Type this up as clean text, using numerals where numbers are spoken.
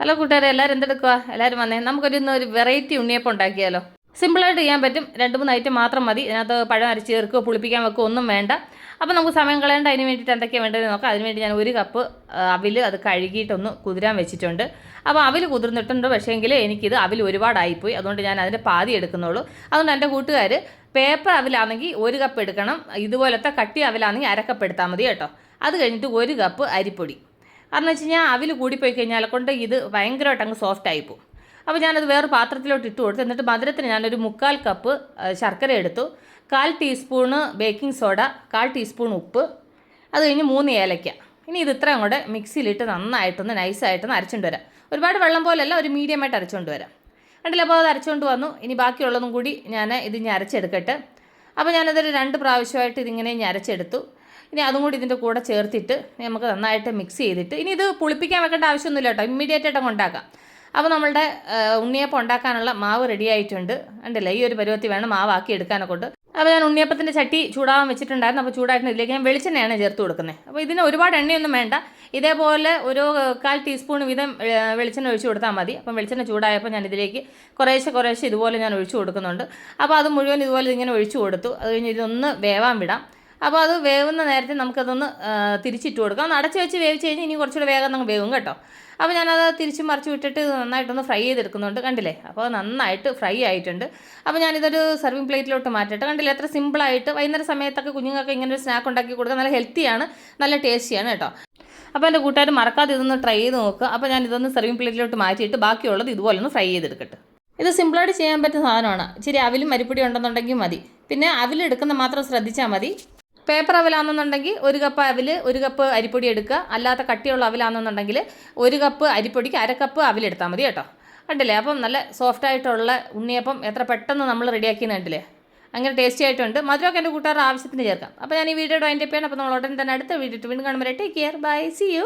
Hello കൂട്ടുകാരെ, എല്ലാവരും എന്തെടുക്കുക? എല്ലാവരും വന്നേ, നമുക്കൊരു വെറൈറ്റി ഉണ്ണിയപ്പം ഉണ്ടാക്കിയാലോ. സിമ്പിളായിട്ട് ചെയ്യാൻ പറ്റും. 2-3 ഐറ്റം മാത്രം മതി. ഇതിനകത്ത് പഴം അരച്ച് ചേർക്കുകയോ പുളിപ്പിക്കാൻ വെക്കുകയോ ഒന്നും വേണ്ട. അപ്പോൾ നമുക്ക് സമയം കളയേണ്ട. അതിന് വേണ്ടിയിട്ട് എന്തൊക്കെയാണ് വേണ്ടതെന്ന് നോക്കാം. അതിനുവേണ്ടി ഞാൻ 1 കപ്പ് അവിൽ അത് കഴുകിയിട്ടൊന്ന് കുതിരാൻ വെച്ചിട്ടുണ്ട്. അപ്പോൾ അവിൽ കുതിർന്നിട്ടുണ്ട്, പക്ഷേങ്കിൽ എനിക്കിത് അവിൽ ഒരുപാടായിപ്പോയി. അതുകൊണ്ട് ഞാൻ അതിൻ്റെ പാതി എടുക്കുന്നുള്ളൂ. അതുകൊണ്ട് എൻ്റെ കൂട്ടുകാർ പേപ്പർ അവിലാണെങ്കിൽ 1 കപ്പ് എടുക്കണം. ഇതുപോലത്തെ കട്ടി അവിലാണെങ്കിൽ 1/2 കപ്പ് എടുത്താൽ മതി കേട്ടോ. അത് കഴിഞ്ഞിട്ട് 1 കപ്പ് അരിപ്പൊടി. കാരണം വെച്ച് കഴിഞ്ഞാൽ അവിൽ കൂടിപ്പോയി കഴിഞ്ഞാൽ കൊണ്ട് ഇത് ഭയങ്കരമായിട്ട് അങ്ങ് സോഫ്റ്റ് ആയിപ്പോവും. അപ്പോൾ ഞാനത് വേറെ പാത്രത്തിലോട്ട് ഇട്ട് കൊടുത്തു. എന്നിട്ട് മധുരത്തിന് ഞാനൊരു 3/4 കപ്പ് ശർക്കര എടുത്തു. 1/4 ടീസ്പൂണ് ബേക്കിംഗ് സോഡ, 1/4 ടീസ്പൂൺ ഉപ്പ്, അത് കഴിഞ്ഞ് 3 ഏലയ്ക്ക. ഇനി ഇത് ഇത്രയും കൂടെ മിക്സിയിലിട്ട് നന്നായിട്ടൊന്ന് നൈസായിട്ടൊന്ന് അരച്ചുകൊണ്ട് വരാം. ഒരുപാട് വെള്ളം പോലെയല്ല, ഒരു മീഡിയമായിട്ട് അരച്ചുകൊണ്ട് വരാം. കണ്ടില്ല? അപ്പോൾ അത് അരച്ചുകൊണ്ട് വന്നു. ഇനി ബാക്കിയുള്ളതും കൂടി ഞാൻ ഇതിങ്ങനെ അരച്ചെടുക്കട്ടെ. അപ്പോൾ ഞാനതൊരു 2 പ്രാവശ്യമായിട്ട് ഇതിങ്ങനെ ഇനി അരച്ചെടുത്തു. ഇനി അതും കൂടി ഇതിൻ്റെ കൂടെ ചേർത്തിട്ട് നമുക്ക് നന്നായിട്ട് മിക്സ് ചെയ്തിട്ട്, ഇനി ഇത് പുളിപ്പിക്കാൻ വെക്കേണ്ട ആവശ്യമൊന്നുമില്ല കേട്ടോ, ഇമ്മീഡിയറ്റ് ആയിട്ട് ഉണ്ടാക്കാം. അപ്പോൾ നമ്മളുടെ ഉണ്ണിയപ്പം ഉണ്ടാക്കാനുള്ള മാവ് റെഡി ആയിട്ടുണ്ട്. കണ്ടില്ലേ? ഈ ഒരു പരുവത്തിൽ വേണം മാവാക്കി എടുക്കാനെ കൊണ്ട്. അപ്പോൾ ഞാൻ ഉണ്ണിയപ്പത്തിൻ്റെ ചട്ടി ചൂടാവാൻ വെച്ചിട്ടുണ്ടായിരുന്നു. അപ്പോൾ ചൂടായിട്ട് ഇതിലേക്ക് ഞാൻ വെളിച്ചെണ്ണയാണ് ചേർത്ത് കൊടുക്കുന്നത്. അപ്പോൾ ഇതിന് ഒരുപാട് എണ്ണയൊന്നും വേണ്ട. ഇതേപോലെ ഒരു 1/4 ടീസ്പൂൺ വീതം വെളിച്ചെണ്ണ ഒഴിച്ച് കൊടുത്താൽ മതി. അപ്പം വെളിച്ചെണ്ണ ചൂടായപ്പോൾ ഞാൻ ഇതിലേക്ക് കുറേശ്ശെ ഇതുപോലെ ഞാൻ ഒഴിച്ച് കൊടുക്കുന്നുണ്ട്. അപ്പോൾ അത് മുഴുവൻ ഇതുപോലെ ഇങ്ങനെ ഒഴിച്ച് കൊടുത്തു. അത് കഴിഞ്ഞ് ഇതൊന്ന് വേവാൻ വിടാം. അപ്പോൾ അത് വേവുന്ന നേരത്തെ നമുക്കതൊന്ന് തിരിച്ചിട്ട് കൊടുക്കാം. ഒന്ന് അടച്ച് വെച്ച് വേവിച്ച് കഴിഞ്ഞാൽ ഇനി കുറച്ചുകൂടെ വേഗം നമുക്ക് വേവും കേട്ടോ. അപ്പോൾ ഞാനത് തിരിച്ച് മറിച്ച് വിട്ടിട്ട് നന്നായിട്ടൊന്ന് ഫ്രൈ ചെയ്തെടുക്കുന്നുണ്ട്. കണ്ടില്ലേ? അപ്പോൾ നന്നായിട്ട് ഫ്രൈ ആയിട്ടുണ്ട്. അപ്പോൾ ഞാനിതൊരു സർവിങ് പ്ലേറ്റിലോട്ട് മാറ്റിയിട്ട്, കണ്ടില്ലേ? എത്ര സിമ്പിളായിട്ട് വൈകുന്നേര സമയത്തൊക്കെ കുഞ്ഞുങ്ങൾക്ക് ഇങ്ങനെ ഒരു സ്നാക്ക് ഉണ്ടാക്കി കൊടുക്കുക. നല്ല ഹെൽത്തിയാണ്, നല്ല ടേസ്റ്റിയാണ് കേട്ടോ. അപ്പോൾ എൻ്റെ കൂട്ടുകാർ മറക്കാതെ ഇതൊന്ന് ട്രൈ ചെയ്ത് നോക്കുക. അപ്പോൾ ഞാൻ ഇതൊന്ന് സർവിങ് പ്ലേറ്റിലോട്ട് മാറ്റിയിട്ട് ബാക്കിയുള്ളത് ഇതുപോലെ ഒന്ന് ഫ്രൈ ചെയ്തെടുക്കട്ടെ. ഇത് സിമ്പിളായിട്ട് ചെയ്യാൻ പറ്റുന്ന സാധനമാണ്. ഇച്ചിരി അവിലും അരിപ്പൊടി ഉണ്ടെന്നുണ്ടെങ്കിൽ മതി. പിന്നെ അവിലെടുക്കുന്ന മാത്രം ശ്രദ്ധിച്ചാൽ മതി. പേപ്പർ അവിലാണെന്നുണ്ടെങ്കിൽ 1 കപ്പ് അവിൽ 1 കപ്പ് അരിപ്പൊടി എടുക്കുക. അല്ലാത്ത കട്ടിയുള്ള അവിലാണെന്നുണ്ടെങ്കിൽ 1 കപ്പ് അരിപ്പൊടിക്ക് 1/2 കപ്പ് അവിലെടുത്താൽ മതി കേട്ടോ. കണ്ടില്ലേ? അപ്പം നല്ല സോഫ്റ്റായിട്ടുള്ള ഉണ്ണിയപ്പം എത്ര പെട്ടെന്ന് നമ്മൾ റെഡിയാക്കിയെന്ന് കണ്ടില്ലേ? അങ്ങനെ ടേസ്റ്റി ആയിട്ടുണ്ട്. മധുരമൊക്കെ എൻ്റെ കൂട്ടുകാരുടെ ആവശ്യത്തിന് ചേർക്കാം. അപ്പോൾ ഞാൻ ഈ വീഡിയോ വൈൻഡപ്പ് ചെയ്യണം. അപ്പോൾ നമ്മൾ ഉടൻ തന്നെ അടുത്ത വീഡിയോ വീണ്ടും കാണുമ്പോൾ take care, bye, see U.